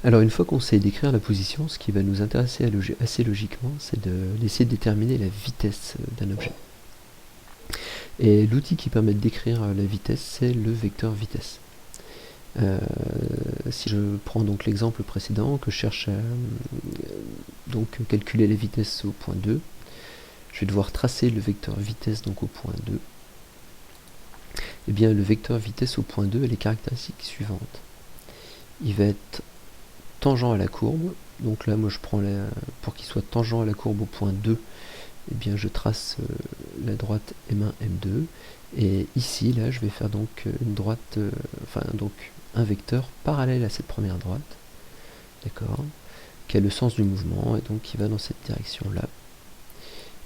Alors une fois qu'on sait décrire la position, ce qui va nous intéresser assez logiquement, c'est d'essayer de déterminer la vitesse d'un objet. Et l'outil qui permet de décrire la vitesse, c'est le vecteur vitesse. Si je prends donc l'exemple précédent, que je cherche à donc calculer la vitesse au point 2, je vais devoir tracer le vecteur vitesse donc au point 2. Et bien le vecteur vitesse au point 2 a les caractéristiques suivantes. Il va être tangent à la courbe, donc là moi je prends pour qu'il soit tangent à la courbe au point 2, et bien je trace la droite M1, M2, et ici là je vais faire donc une droite, donc un vecteur parallèle à cette première droite, d'accord, qui a le sens du mouvement et donc qui va dans cette direction là.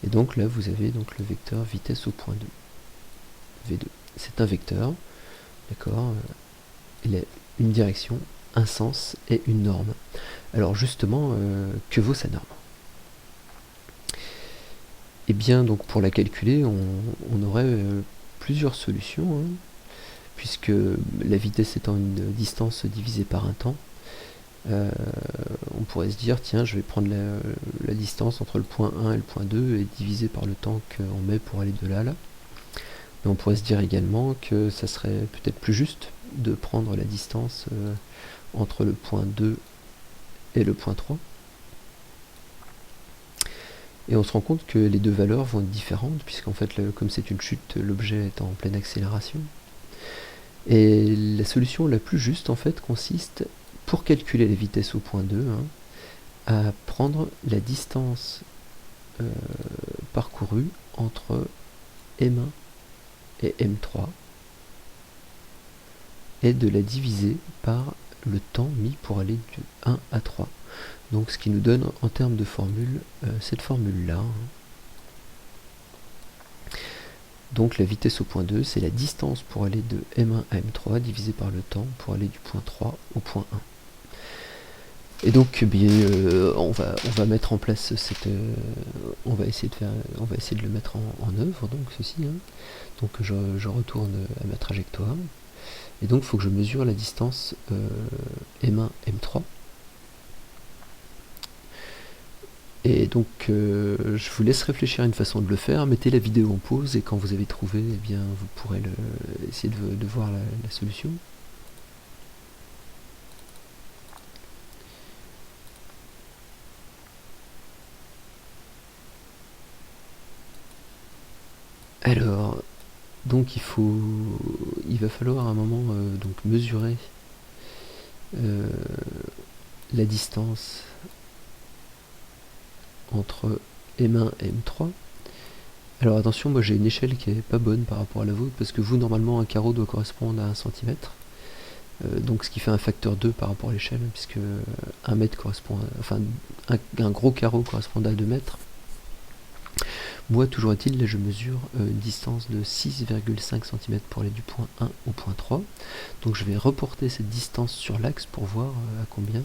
Et donc là vous avez donc le vecteur vitesse au point 2, V2. C'est un vecteur, d'accord, il a une direction, un sens et une norme. Alors justement, que vaut sa norme? Et bien donc pour la calculer, on aurait plusieurs solutions, hein, puisque la vitesse étant une distance divisée par un temps, on pourrait se dire, tiens, je vais prendre la distance entre le point 1 et le point 2 et diviser par le temps qu'on met pour aller de là à là. Mais on pourrait se dire également que ça serait peut-être plus juste de prendre la distance entre le point 2 et le point 3. Et on se rend compte que les deux valeurs vont être différentes, puisqu'en fait, comme c'est une chute, l'objet est en pleine accélération. Et la solution la plus juste, en fait, consiste, pour calculer la vitesse au point 2, à prendre la distance parcourue entre M1 et M3, et de la diviser par le temps mis pour aller du 1 à 3. Donc ce qui nous donne en termes de formule, cette formule-là. Donc la vitesse au point 2, c'est la distance pour aller de M1 à M3 divisé par le temps pour aller du point 3 au point 1. Et donc on va mettre en place on va essayer de le mettre en œuvre, donc ceci. Donc je retourne à ma trajectoire. Et donc il faut que je mesure la distance M1, M3. Et donc je vous laisse réfléchir à une façon de le faire, mettez la vidéo en pause et quand vous avez trouvé, eh bien, vous pourrez essayer de voir la solution. Alors, donc il va falloir à un moment donc mesurer la distance entre M1 et M3. Alors attention, moi j'ai une échelle qui est pas bonne par rapport à la vôtre, parce que vous, normalement, un carreau doit correspondre à 1 cm. Donc ce qui fait un facteur 2 par rapport à l'échelle, puisque 1 mètre correspond un gros carreau correspond à 2 mètres. Moi, toujours est-il, là je mesure une distance de 6,5 cm pour aller du point 1 au point 3. Donc je vais reporter cette distance sur l'axe pour voir à combien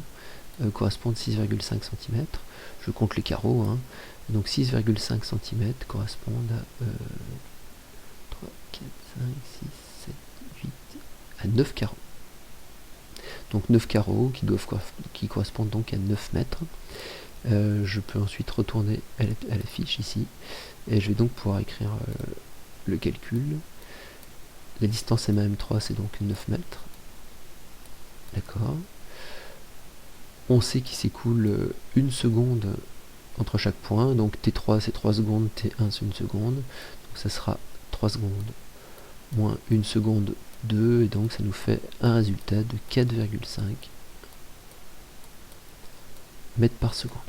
correspondent 6,5 cm. Je compte les carreaux, donc 6,5 cm correspondent à 3, 4, 5, 6, 7, 8, à 9 carreaux. Donc 9 carreaux qui correspondent donc à 9 mètres. Je peux ensuite retourner à la fiche ici, et je vais donc pouvoir écrire le calcul. La distance M1-M3 c'est donc 9 mètres. D'accord. On sait qu'il s'écoule 1 seconde entre chaque point, donc T3 c'est 3 secondes, T1 c'est 1 seconde, donc ça sera 3 secondes moins 1 seconde 2, et donc ça nous fait un résultat de 4,5 mètres par seconde.